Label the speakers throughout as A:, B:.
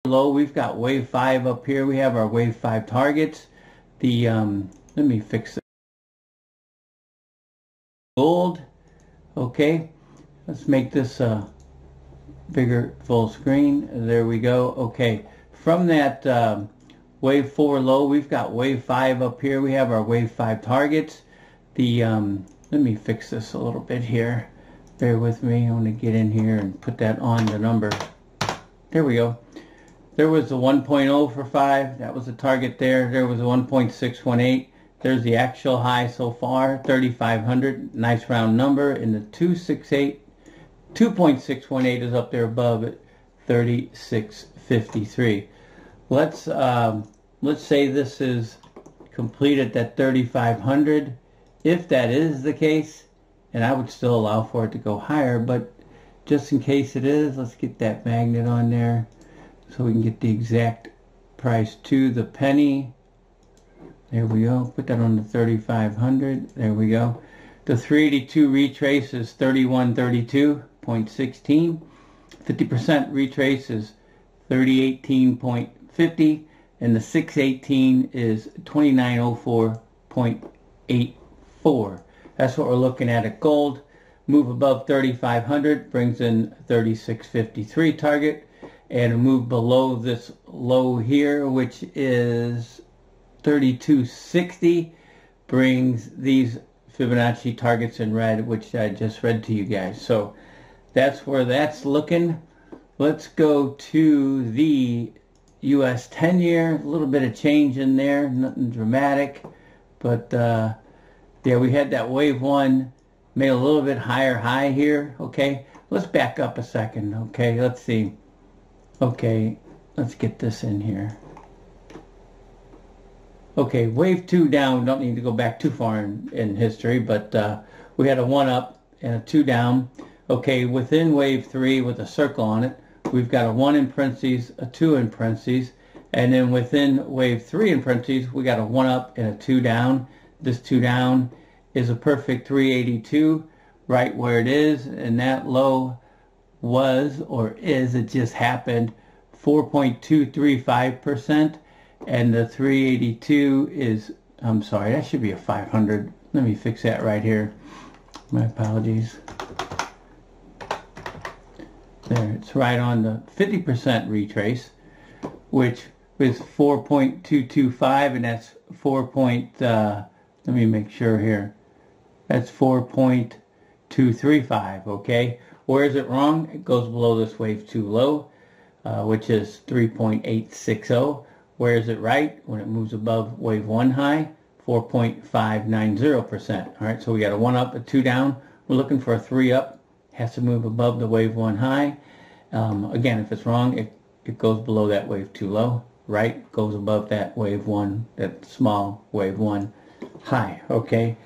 A: low, we've got wave 5 up here. We have our wave 5 targets. The let me fix it. Gold. Okay, let's make this bigger full screen. There we go. Okay, from that wave 4 low, we've got wave 5 up here. We have our wave 5 targets. The let me fix this a little bit here. Bear with me. I want to get in here and put that on the number. There we go. There was a 1.0 for 5. That was the target there. There was a 1.618. There's the actual high so far, 3,500. Nice round number. And the 2.618 is up there above it, 3653. Let's say this is complete at that 3,500. If that is the case, and I would still allow for it to go higher, but just in case it is, let's get that magnet on there so we can get the exact price to the penny. There we go. Put that on the 3,500. There we go. The 382 retrace is 3132.16. 50% retrace is 3018.50. And the 618 is 2904.84. That's what we're looking at gold. Move above 3,500 brings in 3653 target. And a move below this low here, which is 3260, brings these Fibonacci targets in red, which I just read to you guys. So that's where that's looking. Let's go to the US 10-year. A little bit of change in there, nothing dramatic. But yeah, we had that wave 1, made a little bit higher high here. Okay, let's back up a second. Okay, let's see. Okay, let's get this in here. Okay, wave 2 down. Don't need to go back too far in history, but we had a 1 up and a 2 down. Okay, within wave 3 with a circle on it, we've got a 1 in parentheses, a 2 in parentheses, and then within wave 3 in parentheses, we got a 1 up and a 2 down. This 2 down is a perfect 382, right where it is, and that low was, or is, it just happened, 4.235%, and the 382 is, I'm sorry, that should be a 500. Let me fix that right here. My apologies. There, it's right on the 50% retrace, which is 4.225, and that's 4. Let me make sure here. That's 4.235, okay? Where is it wrong? It goes below this wave 2 low, which is 3.860. Where is it right? When it moves above wave 1 high, 4.590%. All right, so we got a 1 up, a 2 down. We're looking for a 3 up. Has to move above the wave 1 high. Again, if it's wrong, it goes below that wave 2 low. Right goes above that wave 1, that small wave 1 high. Okay,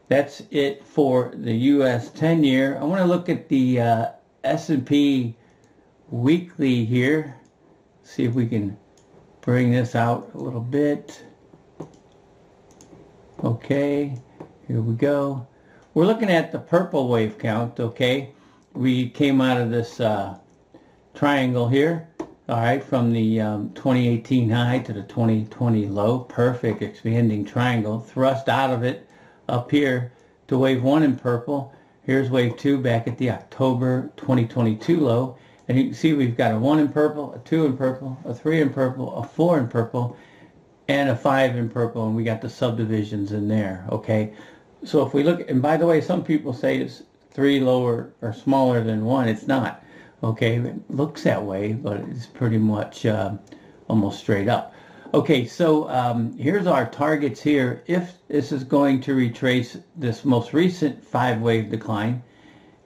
A: that's it for the US 10-year. I want to look at the S&P weekly here. See if we can bring this out a little bit. Okay, here we go. We're looking at the purple wave count. Okay, we came out of this triangle here. All right, from the 2018 high to the 2020 low. Perfect expanding triangle. Thrust out of it up here to wave 1 in purple. Here's wave 2 back at the October 2022 low. And you can see we've got a 1 in purple, a 2 in purple, a 3 in purple, a 4 in purple, and a 5 in purple. And we got the subdivisions in there, okay? So if we look, and by the way, some people say it's 3 lower or smaller than 1. It's not. Okay, it looks that way, but it's pretty much almost straight up. Okay, so here's our targets here. If this is going to retrace this most recent 5-wave decline,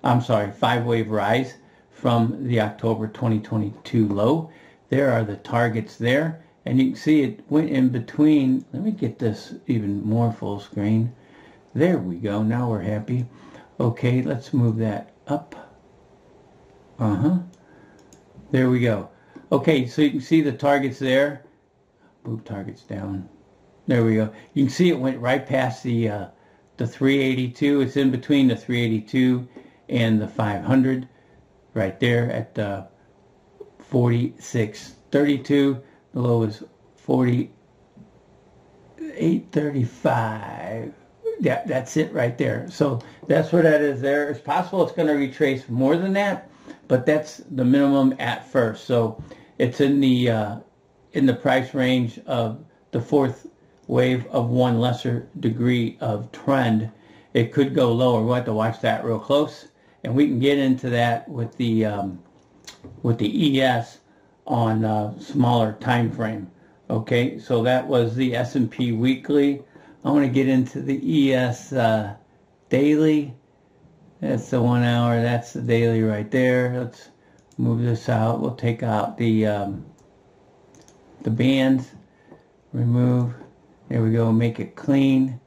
A: I'm sorry, 5-wave rise from the October 2022 low, there are the targets there. And you can see it went in between. Let me get this even more full screen. There we go. Now we're happy. Okay, let's move that up. There we go. Okay, so you can see the targets there. Move targets down. There we go. You can see it went right past the 382. It's in between the 382 and the 500, right there at 46.30. 48.32. The low is 48.35. Yeah, that's it right there. So that's what that is there. It's possible it's going to retrace more than that, but that's the minimum at first. So it's in the price range of the fourth wave of one lesser degree of trend. It could go lower. We'll have to watch that real close, and we can get into that with the ES on a smaller time frame. Okay, so that was the S&P weekly. I want to get into the ES daily. That's the 1 hour. That's the daily right there. Let's move this out. We'll take out the bands. Remove. There we go. Make it clean.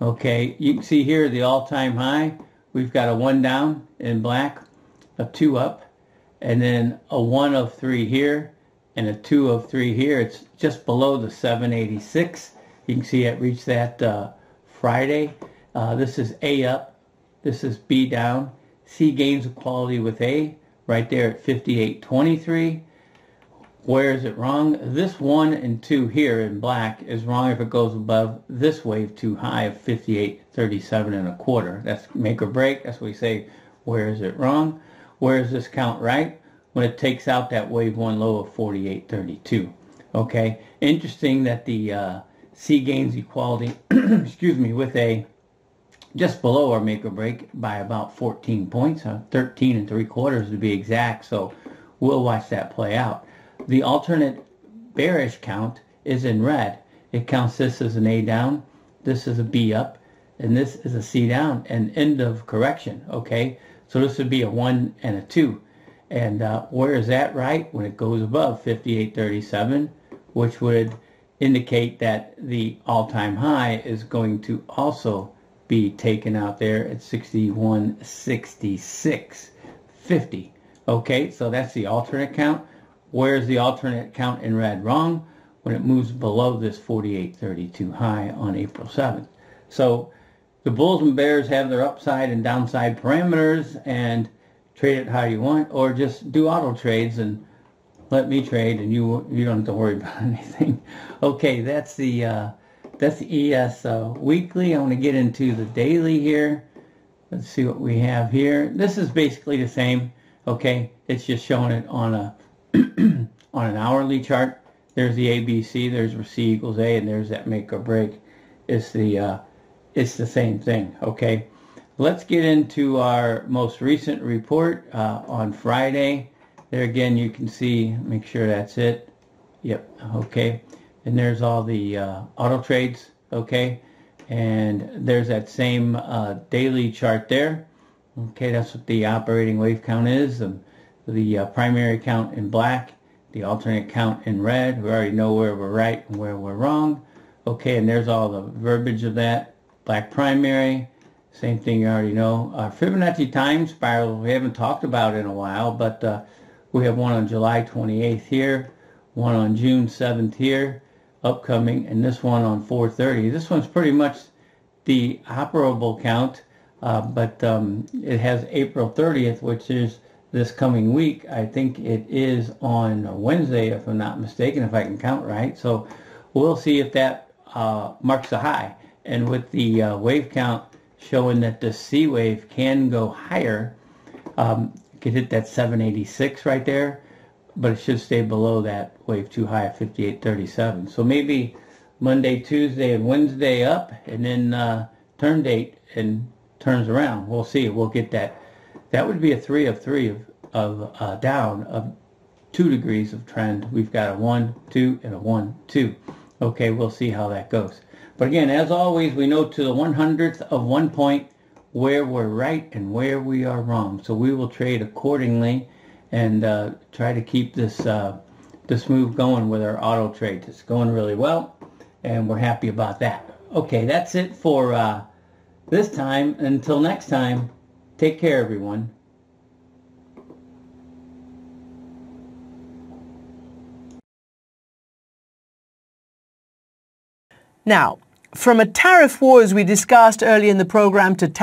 A: Okay, you can see here the all-time high. We've got a 1 down in black, a 2 up, and then a 1 of 3 here, and a 2 of 3 here. It's just below the 786. You can see it reached that Friday. This is A up. This is B down. C gains equality with A right there at 58.23. Where is it wrong? This 1 and 2 here in black is wrong if it goes above this wave 2 high of 58.37 and a quarter. That's make or break. That's what we say. Where is it wrong? Where is this count right? When it takes out that wave 1 low of 48.32. Okay. Interesting that the C gains equality, excuse me, with A just below our make or break by about 14 points, 13 3/4 to be exact. So we'll watch that play out. The alternate bearish count is in red. It counts this as an A down, this is a B up, and this is a C down, and end of correction. Okay, so this would be a 1 and a 2. And where is that right? When it goes above 58.37, which would indicate that the all-time high is going to also be taken out there at 61.6650. Okay, so that's the alternate count. Where's the alternate count in red wrong? When it moves below this 48.32 high on April 7th. So the bulls and bears have their upside and downside parameters, and trade it how you want, or just do auto trades and let me trade, and you don't have to worry about anything. Okay, that's the ES weekly. I want to get into the daily here. Let's see what we have here. This is basically the same. Okay, it's just showing it on a on an hourly chart. There's the ABC. There's where C equals A, and there's that make or break. It's the same thing. Okay, let's get into our most recent report on Friday. There again, you can see, make sure that's it. Yep, okay. And there's all the auto trades, okay. And there's that same daily chart there. Okay, that's what the operating wave count is. The primary count in black, the alternate count in red. We already know where we're right and where we're wrong. Okay, and there's all the verbiage of that. Black primary, same thing you already know. Fibonacci time spiral, we haven't talked about in a while, but we have one on July 28th here, one on June 7th here, upcoming, and this one on 4/30. This one's pretty much the operable count, but it has April 30th, which is this coming week. I think it is on Wednesday, if I'm not mistaken, if I can count right. So we'll see if that marks a high. And with the wave count showing that the C wave can go higher, could hit that 786 right there, but it should stay below that wave 2 high at 58.37. So maybe Monday, Tuesday, and Wednesday up, and then turn date and turns around. We'll see. We'll get that. That would be a 3 of 3 of down of 2 degrees of trend. We've got a 1, 2, and a 1, 2. Okay, we'll see how that goes. But again, as always, we know to the 100th of 1 point where we're right and where we are wrong. So we will trade accordingly and try to keep this move going with our auto trades. It's going really well, and we're happy about that. Okay, that's it for this time. Until next time, take care, everyone.
B: Now, from a tariff war, as we discussed earlier in the program, to tax